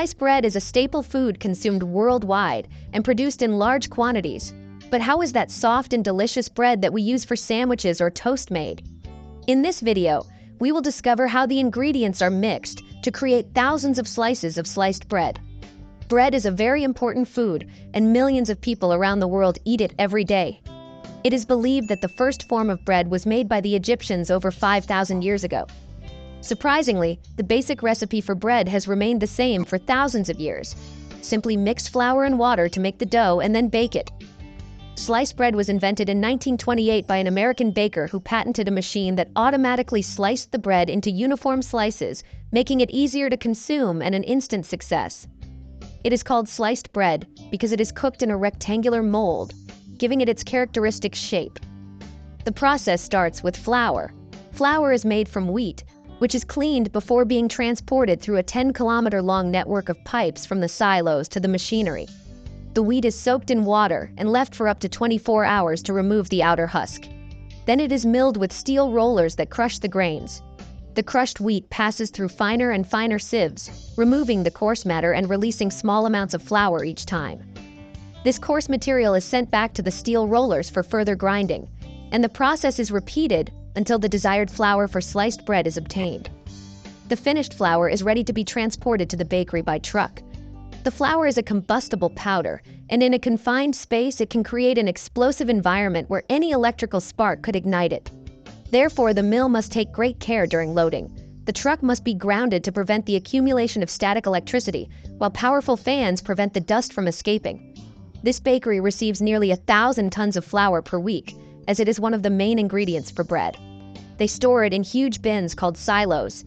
Sliced bread is a staple food consumed worldwide and produced in large quantities. But how is that soft and delicious bread that we use for sandwiches or toast made? In this video, we will discover how the ingredients are mixed to create thousands of slices of sliced bread. Bread is a very important food, and millions of people around the world eat it every day. It is believed that the first form of bread was made by the Egyptians over 5,000 years ago. Surprisingly, the basic recipe for bread has remained the same for thousands of years. Simply mix flour and water to make the dough and then bake it. Sliced bread was invented in 1928 by an American baker who patented a machine that automatically sliced the bread into uniform slices, making it easier to consume and an instant success. It is called sliced bread because it is cooked in a rectangular mold, giving it its characteristic shape. The process starts with flour. Flour is made from wheat, which is cleaned before being transported through a 10-kilometer-long network of pipes from the silos to the machinery. The wheat is soaked in water and left for up to 24 hours to remove the outer husk. Then it is milled with steel rollers that crush the grains. The crushed wheat passes through finer and finer sieves, removing the coarse matter and releasing small amounts of flour each time. This coarse material is sent back to the steel rollers for further grinding, and the process is repeated until the desired flour for sliced bread is obtained. The finished flour is ready to be transported to the bakery by truck. The flour is a combustible powder, and in a confined space it can create an explosive environment where any electrical spark could ignite it. Therefore, the mill must take great care during loading. The truck must be grounded to prevent the accumulation of static electricity, while powerful fans prevent the dust from escaping. This bakery receives nearly 1,000 tons of flour per week, as it is one of the main ingredients for bread. They store it in huge bins called silos.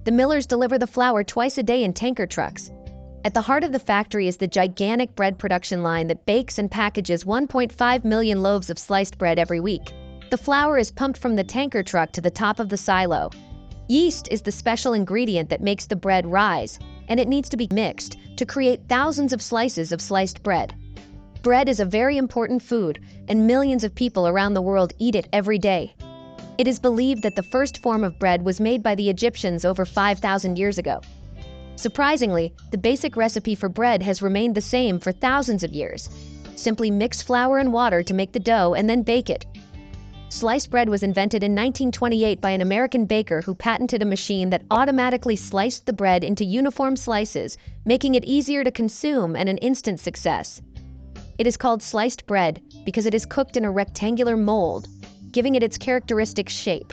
The millers deliver the flour twice a day in tanker trucks. At the heart of the factory is the gigantic bread production line that bakes and packages 1.5 million loaves of sliced bread every week. The flour is pumped from the tanker truck to the top of the silo. Yeast is the special ingredient that makes the bread rise, and it needs to be mixed to create thousands of slices of sliced bread. Bread is a very important food, and millions of people around the world eat it every day. It is believed that the first form of bread was made by the Egyptians over 5,000 years ago. Surprisingly, the basic recipe for bread has remained the same for thousands of years. Simply mix flour and water to make the dough and then bake it. Sliced bread was invented in 1928 by an American baker who patented a machine that automatically sliced the bread into uniform slices, making it easier to consume and an instant success. It is called sliced bread because it is cooked in a rectangular mold, giving it its characteristic shape.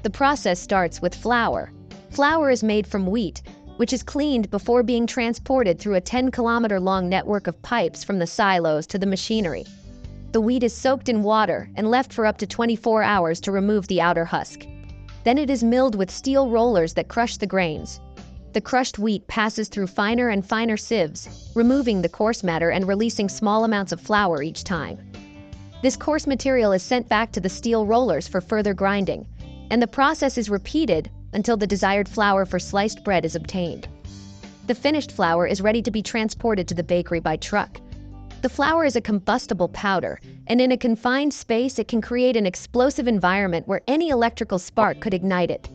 The process starts with flour. Flour is made from wheat, which is cleaned before being transported through a 10-kilometer-long network of pipes from the silos to the machinery. The wheat is soaked in water and left for up to 24 hours to remove the outer husk. Then it is milled with steel rollers that crush the grains. The crushed wheat passes through finer and finer sieves, removing the coarse matter and releasing small amounts of flour each time. This coarse material is sent back to the steel rollers for further grinding, and the process is repeated until the desired flour for sliced bread is obtained. The finished flour is ready to be transported to the bakery by truck. The flour is a combustible powder, and in a confined space it can create an explosive environment where any electrical spark could ignite it.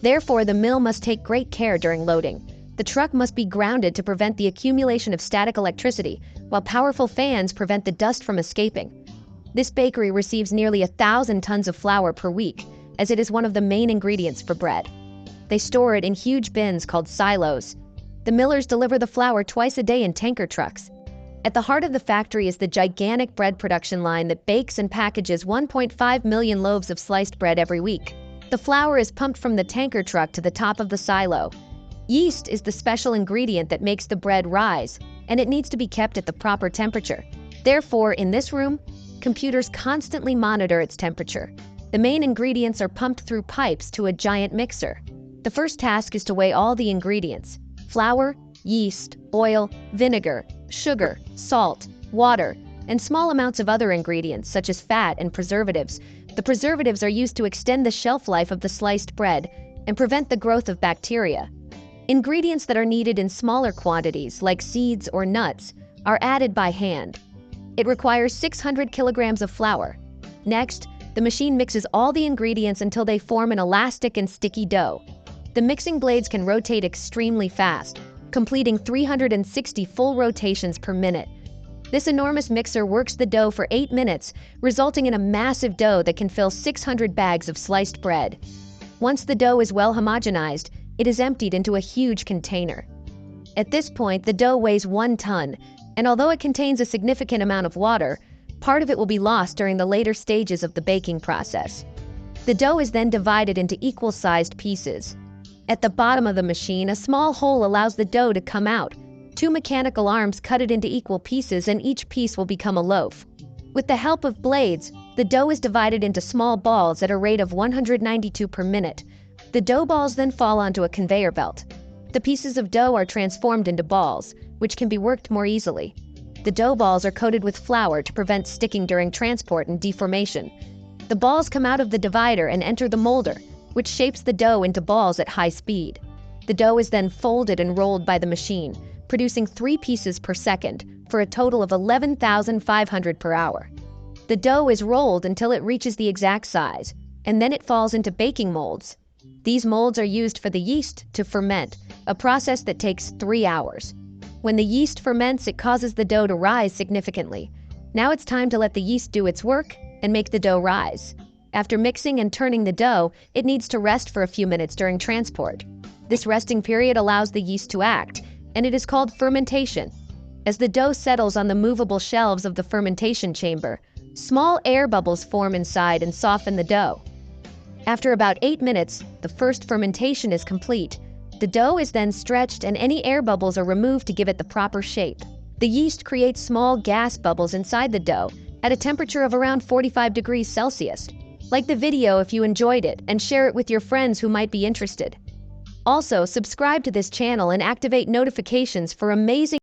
Therefore, the mill must take great care during loading. The truck must be grounded to prevent the accumulation of static electricity, while powerful fans prevent the dust from escaping. This bakery receives nearly 1,000 tons of flour per week, as it is one of the main ingredients for bread. They store it in huge bins called silos. The millers deliver the flour twice a day in tanker trucks. At the heart of the factory is the gigantic bread production line that bakes and packages 1.5 million loaves of sliced bread every week. The flour is pumped from the tanker truck to the top of the silo. Yeast is the special ingredient that makes the bread rise, and it needs to be kept at the proper temperature. Therefore, in this room, computers constantly monitor its temperature. The main ingredients are pumped through pipes to a giant mixer. The first task is to weigh all the ingredients: flour, yeast, oil, vinegar, sugar, salt, water, and small amounts of other ingredients such as fat and preservatives. The preservatives are used to extend the shelf life of the sliced bread and prevent the growth of bacteria. Ingredients that are needed in smaller quantities, like seeds or nuts, are added by hand. It requires 600 kilograms of flour. Next, the machine mixes all the ingredients until they form an elastic and sticky dough. The mixing blades can rotate extremely fast, completing 360 full rotations per minute. This enormous mixer works the dough for 8 minutes, resulting in a massive dough that can fill 600 bags of sliced bread. Once the dough is well homogenized, it is emptied into a huge container. At this point, the dough weighs 1 ton, and although it contains a significant amount of water, part of it will be lost during the later stages of the baking process. The dough is then divided into equal-sized pieces. At the bottom of the machine, a small hole allows the dough to come out. 2 mechanical arms cut it into equal pieces, and each piece will become a loaf. With the help of blades, the dough is divided into small balls at a rate of 192 per minute. The dough balls then fall onto a conveyor belt. The pieces of dough are transformed into balls, which can be worked more easily. The dough balls are coated with flour to prevent sticking during transport and deformation. The balls come out of the divider and enter the molder, which shapes the dough into balls at high speed. The dough is then folded and rolled by the machine, producing 3 pieces per second, for a total of 11,500 per hour. The dough is rolled until it reaches the exact size, and then it falls into baking molds. These molds are used for the yeast to ferment, a process that takes 3 hours. When the yeast ferments, it causes the dough to rise significantly. Now it's time to let the yeast do its work and make the dough rise. After mixing and turning the dough, it needs to rest for a few minutes during transport. This resting period allows the yeast to act, and it is called fermentation. As the dough settles on the movable shelves of the fermentation chamber, small air bubbles form inside and soften the dough. After about 8 minutes, the first fermentation is complete. The dough is then stretched and any air bubbles are removed to give it the proper shape. The yeast creates small gas bubbles inside the dough at a temperature of around 45 degrees Celsius. Like the video if you enjoyed it and share it with your friends who might be interested. Also, subscribe to this channel and activate notifications for amazing